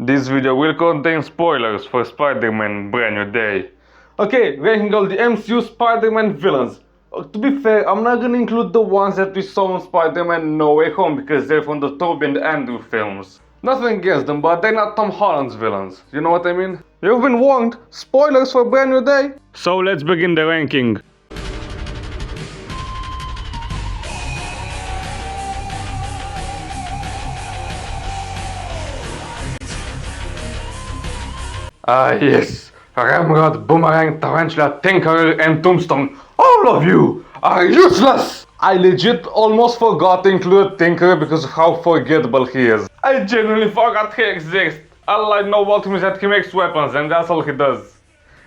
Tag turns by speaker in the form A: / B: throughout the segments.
A: This video will contain spoilers for Spider-Man Brand New Day. Okay, ranking all the MCU Spider-Man villains. To be fair, I'm not gonna include the ones that we saw in Spider-Man No Way Home because they're from the Tobey and Andrew films. Nothing against them, but they're not Tom Holland's villains. You know what I mean? You've been warned. Spoilers for Brand New Day. So let's begin the ranking. Ah yes, Ramrod, Boomerang, Tarantula, Tinkerer and Tombstone, all of you are useless! I legit almost forgot to include Tinkerer because of how forgettable he is. I genuinely forgot he exists. All I know about him is that he makes weapons and that's all he does.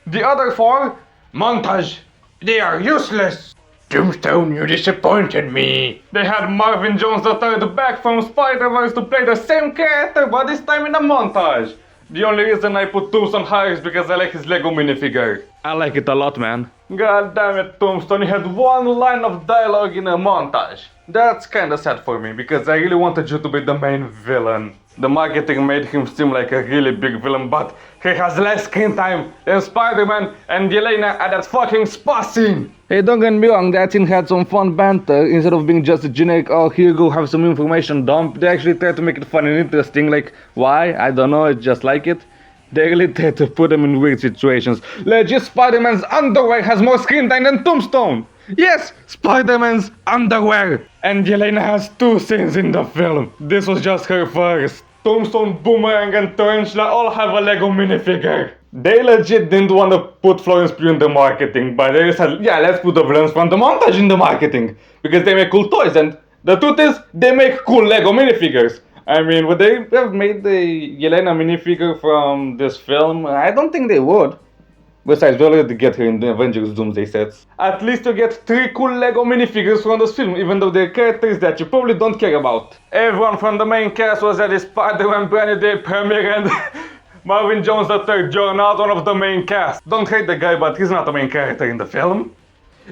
A: The other four, Montage, they are useless! Tombstone, you disappointed me. They had Marvin Jones III back from Spider-Verse to play the same character but this time in a montage. The only reason I put Tombstone higher is because I like his Lego minifigure. I like it a lot, man. God damn it, Tombstone, you had one line of dialogue in a montage. That's kinda sad for me, because I really wanted you to be the main villain. The marketing made him seem like a really big villain, but he has less screen time than Spider-Man and Yelena at that fucking spa scene! Hey, don't get me wrong, that scene had some fun banter. Instead of being just a generic, oh, here you go, have some information dump, they actually tried to make it fun and interesting, like, why? I don't know, it's just like it. They really tried to put them in weird situations. Legit, Spider-Man's underwear has more screen time than Tombstone! Yes, Spider-Man's underwear! And Yelena has 2 scenes in the film. This was just her first. Tombstone, Boomerang and Tarantula all have a Lego minifigure. They legit didn't want to put Florence Pugh in the marketing, but they said, yeah, let's put the villains from the montage in the marketing. Because they make cool toys, and the truth is, they make cool Lego minifigures. I mean, would they have made the Yelena minifigure from this film? I don't think they would. Besides, we already get her in the Avengers Doomsday sets. At least you get 3 cool Lego minifigures from this film, even though they're characters that you probably don't care about. Everyone from the main cast was at the Spider-Man Brand New Day premiere and Marvin Jones III, you're not one of the main cast. Don't hate the guy, but he's not the main character in the film.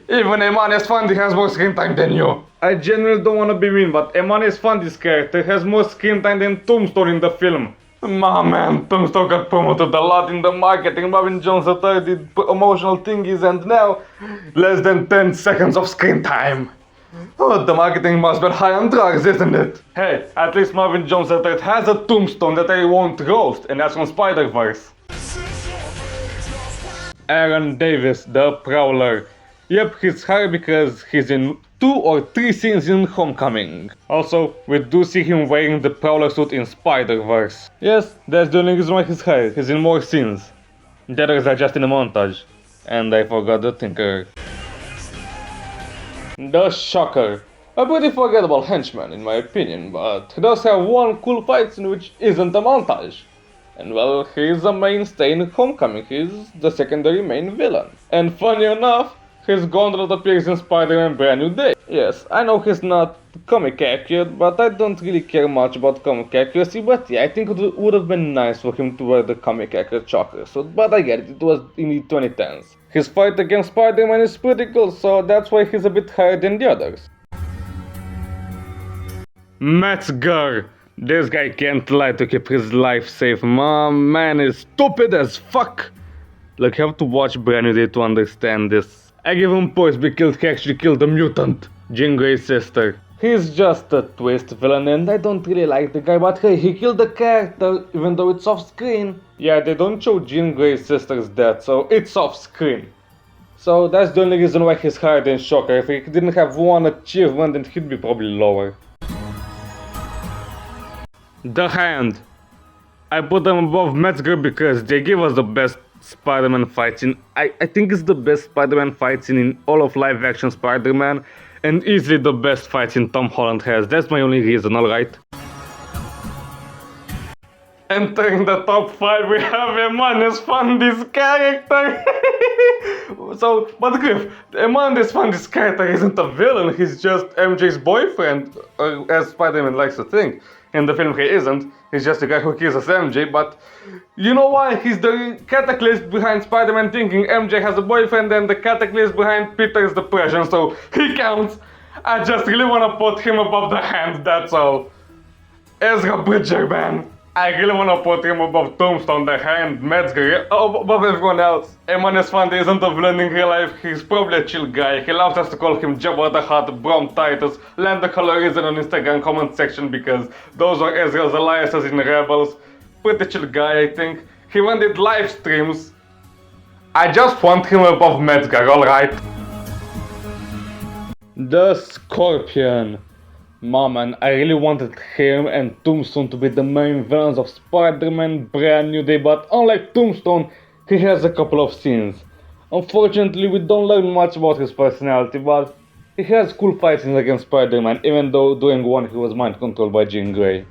A: Even Emmanuel Fundy has more screen time than you. I genuinely don't want to be mean, but Emmanuel Fundy's character has more screen time than Tombstone in the film. My man, Tombstone got promoted a lot in the marketing, Marvin Jones III did emotional thingies and now less than 10 seconds of screen time. Oh, the marketing must be high on drugs, isn't it? Hey, at least Marvin Jones III has a Tombstone that I won't roast, and that's from Spider-Verse. Aaron Davis, the Prowler. Yep, he's high because he's in 2 or 3 scenes in Homecoming. Also, we do see him wearing the Prowler suit in Spider-Verse. Yes, that's the only reason why he's high, he's in more scenes. The others are just in a montage. And I forgot the Tinkerer. The Shocker. A pretty forgettable henchman in my opinion, but he does have one cool fight scene which isn't a montage. And well, he's a mainstay in Homecoming, he's the secondary main villain. And funny enough, his gauntlet appears in Spider-Man Brand New Day. Yes, I know he's not comic accurate, but I don't really care much about comic accuracy, but yeah, I think it would have been nice for him to wear the comic accurate Shocker suit, but I get it, it was in the 2010s. His fight against Spider-Man is pretty cool, so that's why he's a bit higher than the others. Metzger. This guy can't lie to keep his life safe. My man is stupid as fuck. Like, you have to watch Brand New Day to understand this. I give him points because he actually killed a mutant, Jean Grey's sister. He's just a twist villain and I don't really like the guy, but hey, he killed the character even though it's off screen. Yeah, they don't show Jean Grey's sister's death, so it's off screen. So that's the only reason why he's higher than Shocker. If he didn't have one achievement, then he'd be probably lower. The Hand. I put them above Metzger because they give us the best Spider-Man fight scene. I think it's the best Spider-Man fight scene in all of live-action Spider-Man, and easily the best fight scene Tom Holland has. That's my only reason, alright? Entering the top 5 we have Emmanuel Fundy's character! But Griff, Emmanuel Fundy's character isn't a villain, he's just MJ's boyfriend, as Spider-Man likes to think. In the film he isn't, he's just a guy who kisses MJ, but you know why? He's the catalyst behind Spider-Man thinking MJ has a boyfriend and the catalyst behind Peter's depression, so he counts. I just really wanna put him above the Hand, that's all. Ezra Bridger, man. I really wanna put him above Tombstone, the Hand, Metzger, above everyone else. Emanuel Fante isn't a villain in real life, he's probably a chill guy. He loves us to call him Jabba the Hutt, Brom Titus, Land the Colorism on Instagram comment section because those are Ezra's alliances in Rebels. Pretty chill guy, I think. He even did live streams. I just want him above Metzger, alright? The Scorpion. Man, I really wanted him and Tombstone to be the main villains of Spider-Man Brand New Day, but unlike Tombstone, he has a couple of scenes. Unfortunately, we don't learn much about his personality, but he has cool fight scenes against Spider-Man, even though during one he was mind controlled by Jean Grey.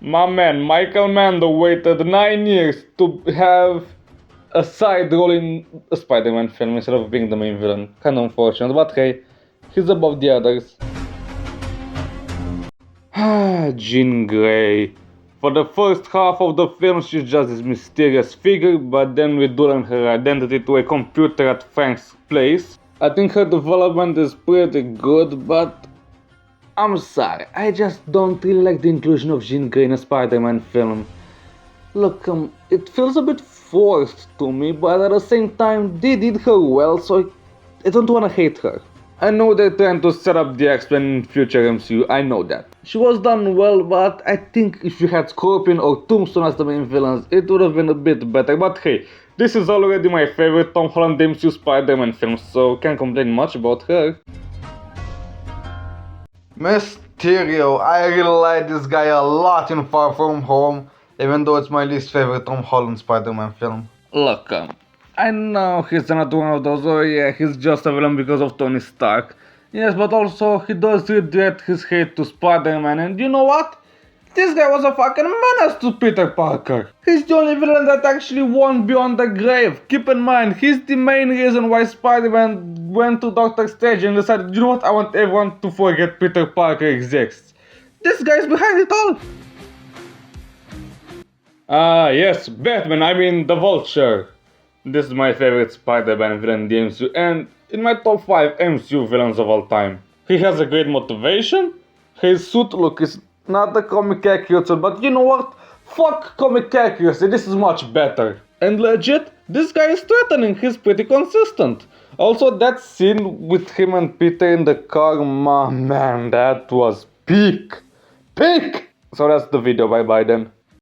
A: My man, Michael Mando waited 9 years to have a side role in a Spider-Man film instead of being the main villain. Kinda unfortunate, but hey, he's above the others. Jean Grey. For the first half of the film, she's just this mysterious figure, but then we do learn her identity to a computer at Frank's place. I think her development is pretty good, but I'm sorry, I just don't really like the inclusion of Jean Grey in a Spider-Man film. Look, it feels a bit forced to me, but at the same time, they did her well, so I don't wanna hate her. I know they're trying to set up the X-Men in future MCU, I know that. She was done well, but I think if you had Scorpion or Tombstone as the main villains, it would have been a bit better. But hey, this is already my favorite Tom Holland MCU Spider-Man film, so can't complain much about her.
B: Mysterio, I really like this guy a lot in Far From Home, even though it's my least favorite Tom Holland Spider-Man film.
A: Look, I know he's not one of those, oh yeah, he's just a villain because of Tony Stark. Yes, but also he does regret his hate to Spider-Man, and you know what? This guy was a fucking menace to Peter Parker. He's the only villain that actually won beyond the grave. Keep in mind, he's the main reason why Spider-Man went to Doctor Strange and decided, you know what, I want everyone to forget Peter Parker exists. This guy's behind it all. Yes, Batman, I mean the Vulture. This is my favorite Spider-Man villain in the MCU and in my top 5 MCU villains of all time. He has a great motivation. His suit look is not the comic accuracy, but you know what? Fuck comic accuracy, this is much better. And legit, this guy is threatening, he's pretty consistent. Also, that scene with him and Peter in the car, man, that was peak. Peak! So that's the video, bye bye then.